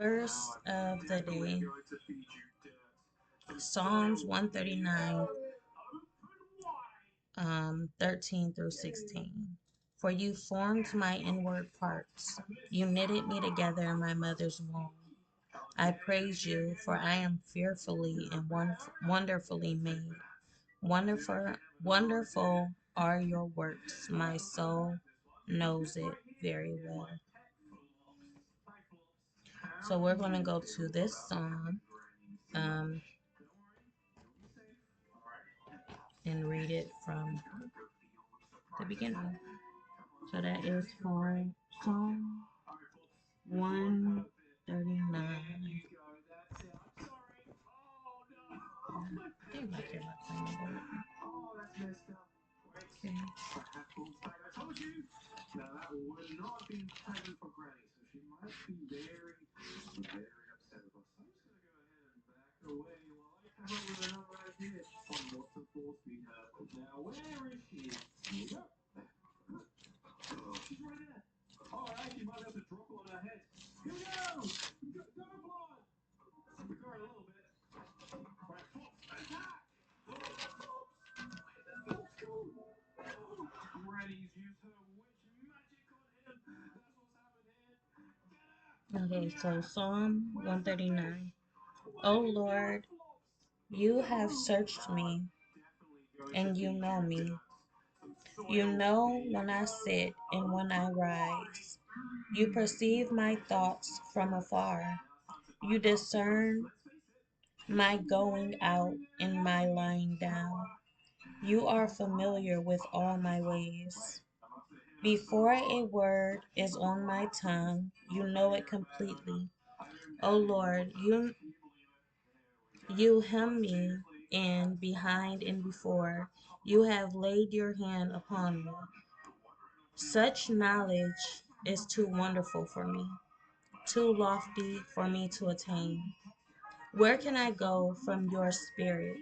Verse of the day, Psalms 139, 13 through 16. For you formed my inward parts. You knitted me together in my mother's womb. I praise you, for I am fearfully and wonderfully made. Wonderful, wonderful are your works. My soul knows it very well. So we're going to go to this song um, and read it from the beginning. So that is for Psalm 139. They might care about playing about it. Okay, so Psalm 139. O Lord, you have searched me, and you know me. You know when I sit and when I rise. You perceive my thoughts from afar. You discern my going out and my lying down. You are familiar with all my ways. Before a word is on my tongue, you know it completely. O Lord, you hem me in behind and before. You have laid your hand upon me. Such knowledge is too wonderful for me, too lofty for me to attain. Where can I go from your spirit?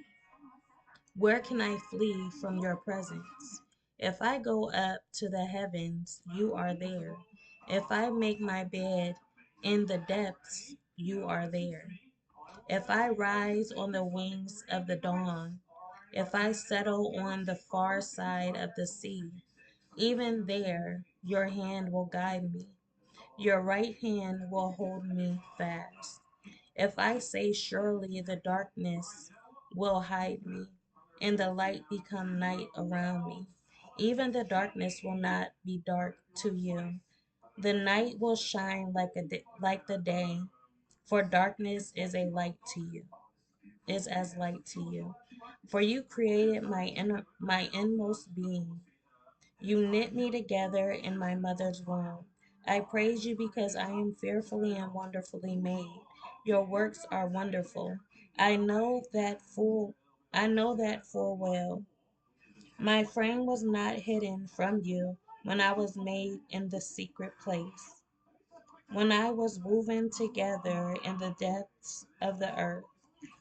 Where can I flee from your presence? If I go up to the heavens, you are there. If I make my bed in the depths, you are there. If I rise on the wings of the dawn, if I settle on the far side of the sea, even there your hand will guide me. Your right hand will hold me fast. If I say, surely the darkness will hide me, and the light become night around me, even the darkness will not be dark to you. The night will shine like the day, for darkness is a light to you, is as light to you. For you created my inmost being. You knit me together in my mother's womb. I praise you because I am fearfully and wonderfully made. Your works are wonderful. I know that full I know that full well. My frame was not hidden from you when I was made in the secret place. When I was woven together in the depths of the earth,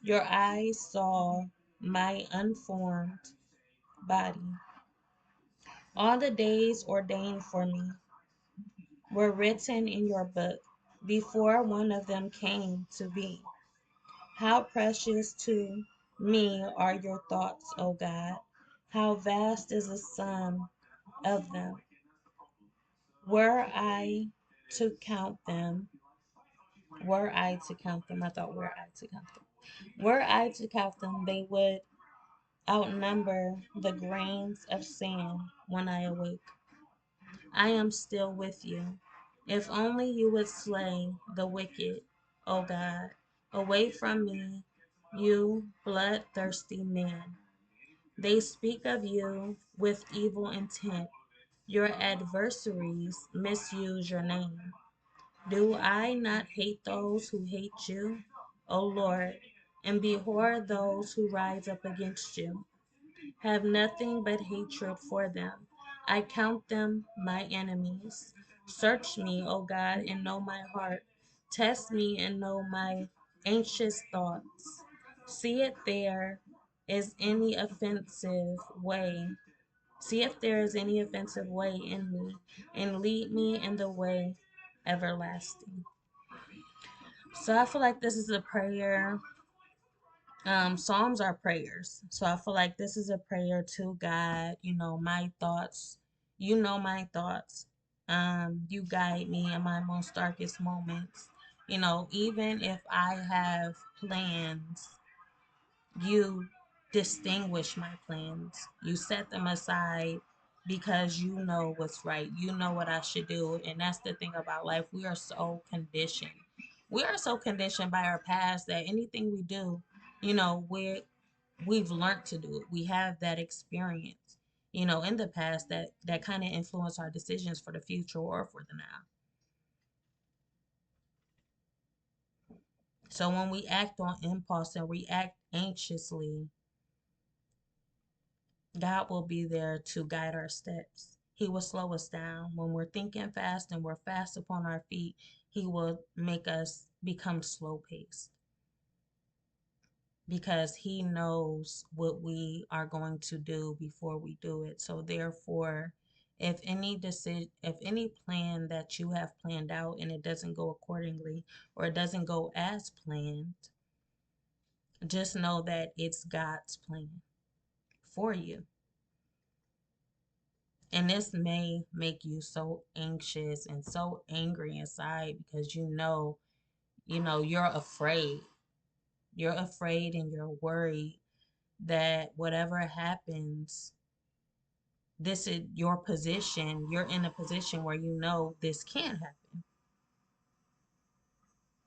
your eyes saw my unformed body. All the days ordained for me were written in your book before one of them came to be. How precious to me are your thoughts, O God. How vast is the sum of them. Were I to count them, I thought were I to count them. Were I to count them, they would outnumber the grains of sand when I awake. I am still with you. If only you would slay the wicked, O God. Away from me, you bloodthirsty men. They speak of you with evil intent. Your adversaries misuse your name. Do I not hate those who hate you, O Lord, and abhor those who rise up against you? Have nothing but hatred for them. I count them my enemies. Search me, O God, and know my heart. Test me and know my anxious thoughts. See if there is any offensive way. See if there is any offensive way in me, and lead me in the way everlasting. So I feel like this is a prayer. Psalms are prayers. So I feel like this is a prayer to God. My thoughts. My thoughts. You guide me in my most darkest moments. Even if I have plans, you distinguish my plans. You set them aside because you know what's right. You know what I should do. And that's the thing about life. We are so conditioned. We are so conditioned by our past that anything we do, we've learned to do it. We have that experience, in the past that kind of influence our decisions for the future or for the now. So when we act on impulse and react anxiously, God will be there to guide our steps. He will slow us down. When we're thinking fast and we're fast upon our feet, He will make us become slow paced because He knows what we are going to do before we do it. So therefore, if any plan that you have planned out and it doesn't go accordingly or it doesn't go as planned, just know that it's God's plan for you. And this may make you so anxious and so angry inside because you're afraid. You're afraid and you're worried that whatever happens, this is your position. You're in a position where this can happen.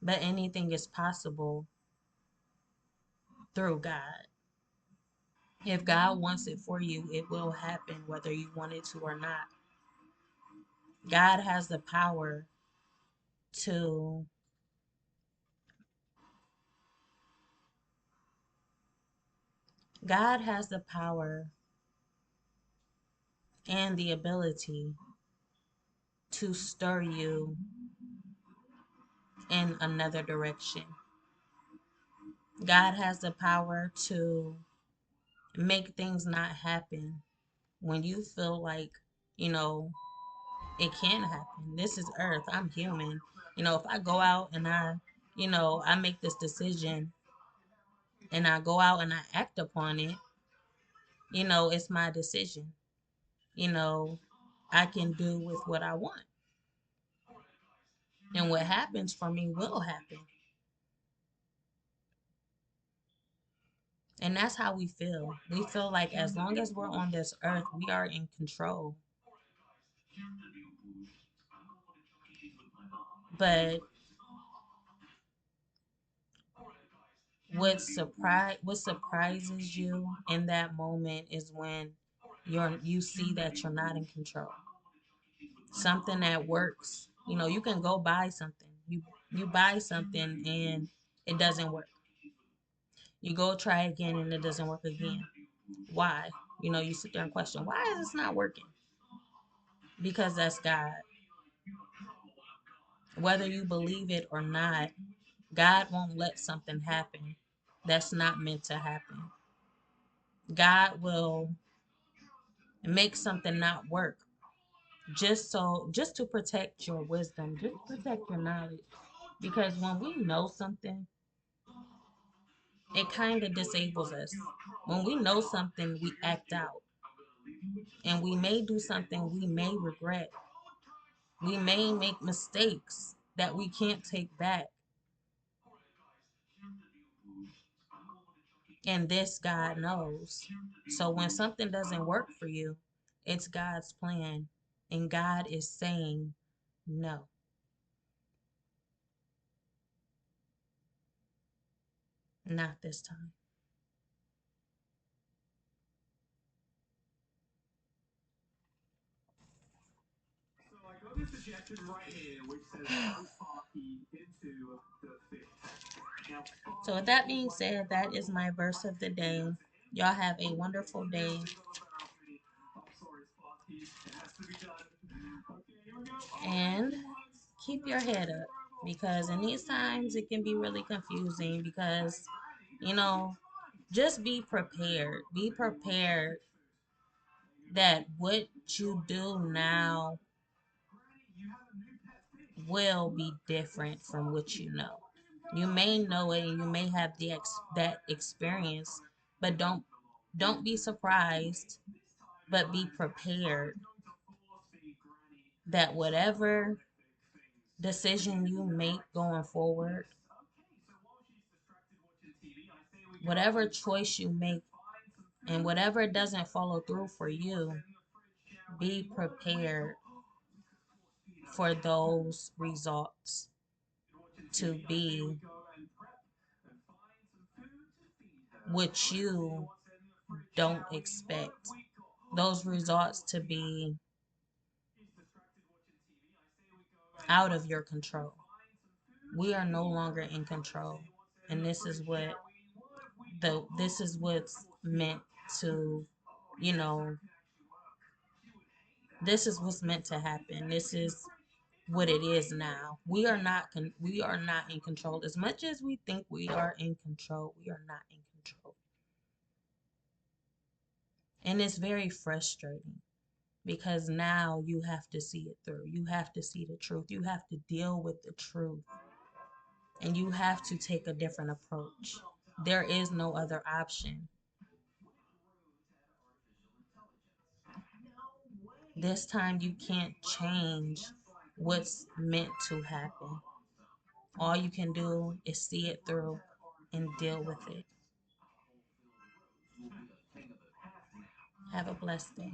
But anything is possible through God. If God wants it for you, it will happen whether you want it to or not. God has the power to God has the power and the ability to stir you in another direction. God has the power to make things not happen when you feel like, you know, it can happen. This is earth. I'm human. If I go out and I make this decision and I go out and I act upon it, it's my decision. You know, I can do with what I want. And what happens for me will happen. And that's how we feel. We feel like as long as we're on this earth, we are in control. But what surprises you in that moment is when you see that you're not in control. Something that works. You can go buy something. You buy something and it doesn't work. You go try again and it doesn't work again. Why? You sit there and question, why is this not working? Because that's God. Whether you believe it or not, God won't let something happen that's not meant to happen. God will make something not work just to protect your wisdom, just to protect your knowledge. Because when we know something, it kind of disables us. When we know something, we act out. And we may do something we may regret. We may make mistakes that we can't take back. And this God knows. So when something doesn't work for you, it's God's plan. And God is saying no. Not this time. So with that being said, that is my verse of the day. Y'all have a wonderful day. And keep your head up because in these times it can be really confusing because, you know, just be prepared. Be prepared that what you do now will be different from what you know. You may know it and you may have that experience, but don't be surprised, but be prepared that whatever decision you make going forward, whatever choice you make, and whatever doesn't follow through for you, be prepared for those results to be what you don't expect. Those results to be out of your control. We are no longer in control. And this is what's meant to, you know, this is what's meant to happen. This is what it is now. We are not in control. As much as we think we are in control, we are not in control. And it's very frustrating because now you have to see it through. You have to see the truth. You have to deal with the truth. And you have to take a different approach. There is no other option. This time you can't change what's meant to happen. All you can do is see it through and deal with it. Have a blessed day.